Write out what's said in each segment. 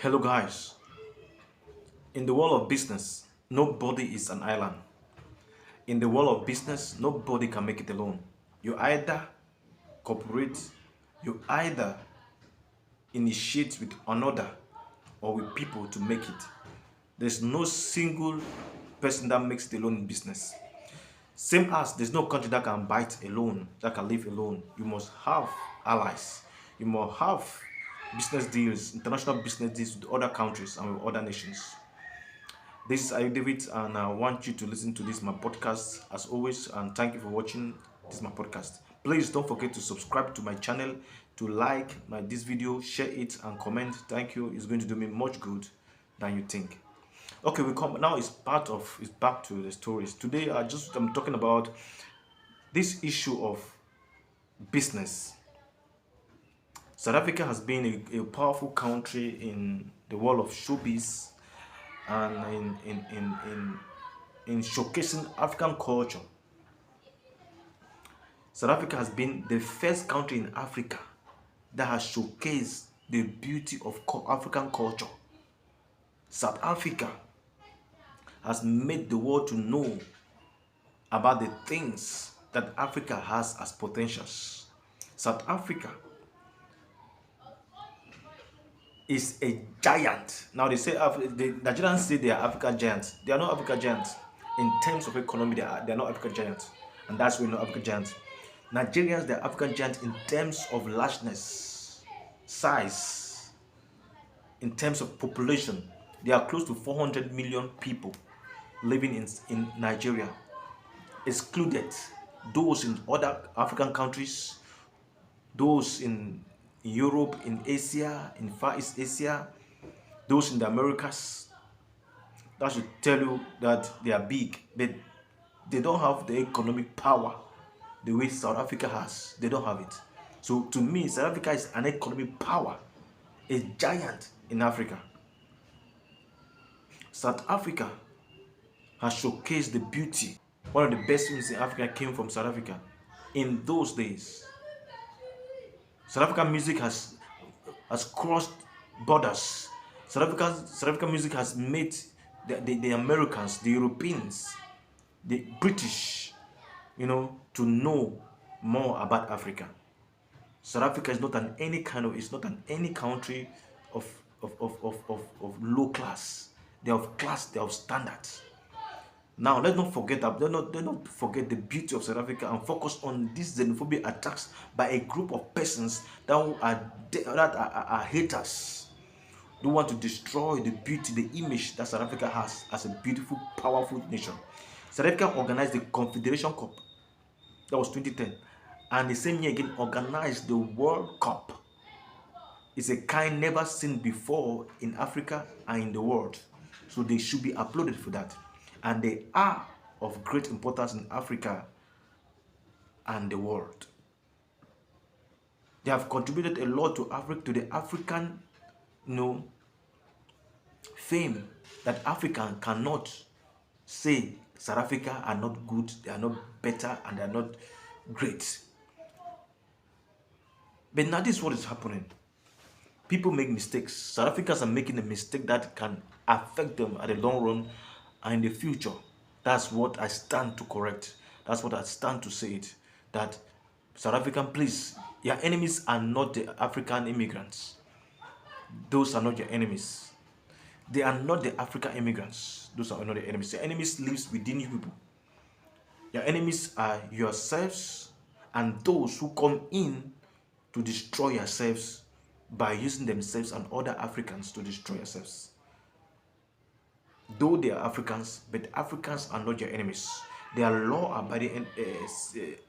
Hello, guys. In the world of business, nobody is an island. In the world of business, nobody can make it alone. You either cooperate, you either initiate with another or with people to make it. There's no single person that makes it alone in business. Same as there's no country that can bite alone, that can live alone. You must have allies. You must have business deals, international business deals with other countries and with other nations. This is Ayu David, and I want you to listen to this my podcast as always. And thank you for watching this my podcast. Please don't forget to subscribe to my channel, to like this video, share it, and comment. Thank you. It's going to do me much good than you think. Okay, we come now. It's back to the stories. Today, I'm talking about this issue of business. South Africa has been a powerful country in the world of showbiz and in showcasing African culture. South Africa has been the first country in Africa that has showcased the beauty of African culture. South Africa has made the world to know about the things that Africa has as potentials. South Africa is a giant. Now the Nigerians say they are Africa giants. They are not Africa giants. In terms of economy, they are not Africa giants. And that's why we're not Africa giants. Nigerians, they are African giants in terms of largeness, size, in terms of population. They are close to 400 million people living in Nigeria, excluded those in other African countries, those in Europe, in Asia, in Far East Asia, those in the Americas. That should tell you that they are big, but they don't have the economic power the way South Africa has. They don't have it. So to me, South Africa is an economic power, a giant in Africa. South Africa has showcased the beauty. One of the best films in Africa came from South Africa. In those days, South African music has crossed borders. South African music has made the Americans, the Europeans, the British, to know more about Africa. South Africa is not it's not an any country of low class. They are of class, they are of standards. Now let's not forget that let's not forget the beauty of South Africa and focus on these xenophobia attacks by a group of persons that are haters, who want to destroy the beauty, the image that South Africa has as a beautiful, powerful nation. South Africa organized the Confederation Cup, that was 2010, and the same year again organized the World Cup. It's a kind never seen before in Africa and in the world, so they should be applauded for that. And they are of great importance in Africa and the world. They have contributed a lot to the African, fame, that African cannot say South Africa are not good, they are not better, and they are not great. But now this is what is happening. People make mistakes. South Africans are making a mistake that can affect them at the long run and in the future. That's what I stand to correct. That's what I stand to say it. That South African, please, your enemies are not the African immigrants. Those are not your enemies. They are not the African immigrants. Those are not the enemies. The enemies lives within you people. Your enemies are yourselves and those who come in to destroy yourselves by using themselves and other Africans to destroy yourselves. Though they are Africans, but Africans are not your enemies. They are law-abiding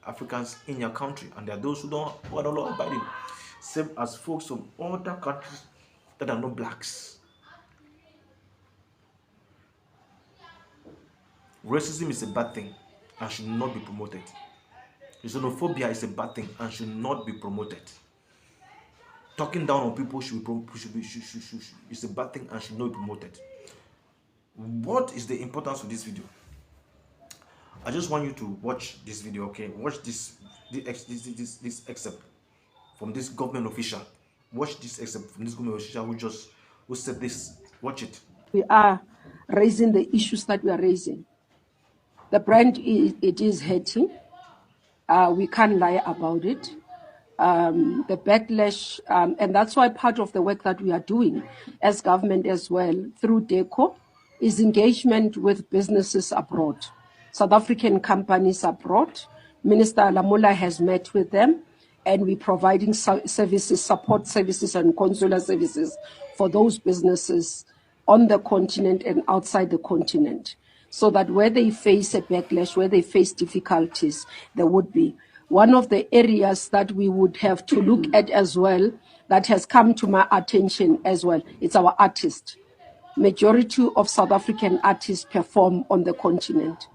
Africans in your country, and there are those who are not law-abiding, same as folks from other countries that are not blacks. Racism is a bad thing and should not be promoted. Xenophobia is a bad thing and should not be promoted. Talking down on people is a bad thing and should not be promoted. What is the importance of this video? I just want you to watch this video, okay? Watch this excerpt from this government official. Watch this excerpt from this government official who just who said this. Watch it. We are raising the issues that we are raising. The brand, it is hurting. We can't lie about it. The backlash, and that's why part of the work that we are doing as government as well through DECO is engagement with businesses abroad, South African companies abroad. Minister Lamola has met with them, and we're providing services, support services and consular services for those businesses on the continent and outside the continent, so that where they face a backlash, where they face difficulties, there would be. One of the areas that we would have to look at as well, that has come to my attention as well, it's our artists. Majority of South African artists perform on the continent,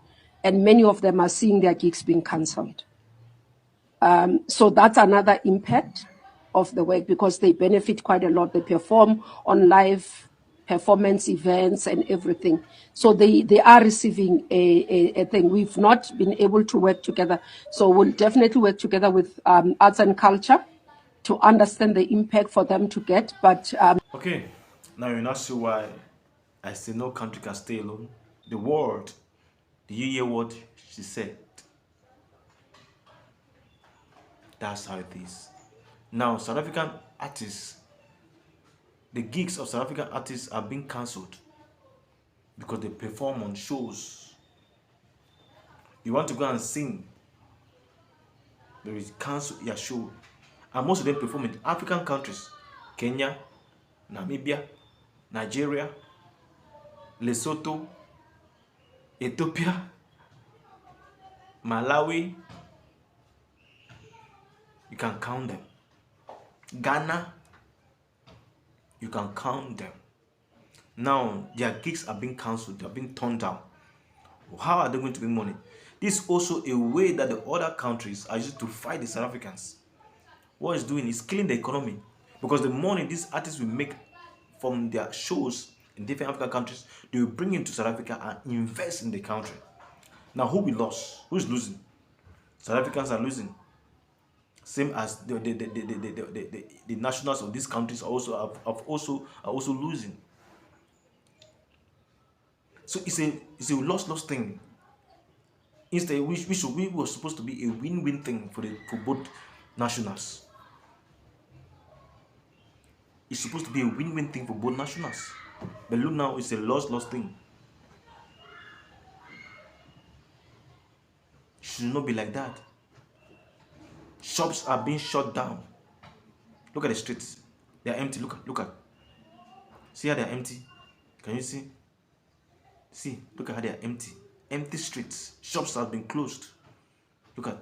and many of them are seeing their gigs being cancelled. So that's another impact of the work, because they benefit quite a lot. They perform on live performance events and everything. So they are receiving a thing. We've not been able to work together. So we'll definitely work together with arts and culture to understand the impact for them to get. But Okay, now you're not sure why I say no country can stay alone. The word, do you hear what she said? That's how it is. Now, South African artists, the gigs of South African artists are being cancelled because they perform on shows. You want to go and sing, there is cancel your show. And most of them perform in African countries: Kenya, Namibia, Nigeria, Lesotho, Ethiopia, Malawi. You can count them. Ghana, you can count them. Now their gigs are being cancelled, they are being turned down. How are they going to make money? This is also a way that the other countries are using to fight the South Africans. What it's doing is killing the economy, because the money these artists will make from their shows in different African countries, they will bring into South Africa and invest in the country. Now, who will lose? Who is losing? South Africans are losing. Same as the nationals of these countries are also losing. So it's a loss thing. Instead, we were supposed to be a win-win thing for both nationals. It's supposed to be a win-win thing for both nationals. But look now, it's a loss thing. It should not be like that. Shops are being shut down. Look at the streets. They are empty. Look at. See how they are empty? Can you see? See, look at how they are empty. Empty streets. Shops have been closed. Look at.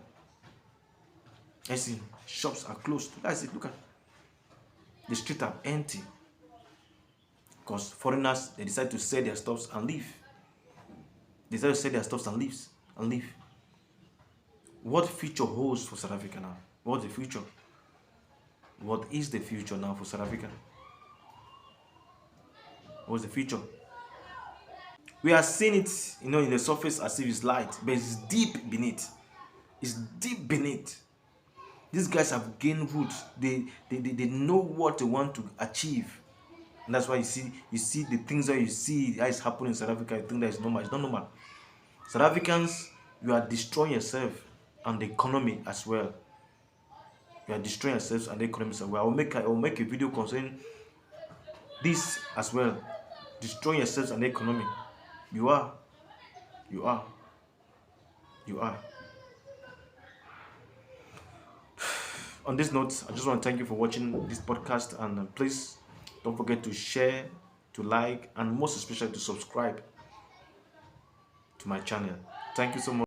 I see. Shops are closed. That's it. Look at. The streets are empty. Because foreigners, they decide to sell their stuffs and leave. They decide to sell their stuffs and leave. What future holds for South Africa now? What's the future? What is the future now for South Africa? What's the future? We are seeing it, in the surface as if it's light, but it's deep beneath. It's deep beneath. These guys have gained roots. They know what they want to achieve. And that's why you see the things that you see that is happening in South Africa. You think that is normal. It's not normal. South Africans, you are destroying yourself and the economy as well. You are destroying yourselves and the economy as well. I will make a video concerning this as well. Destroying yourselves and the economy. You are. On this note, I just want to thank you for watching this podcast, and please don't forget to share, to like, and most especially to subscribe to my channel. Thank you so much.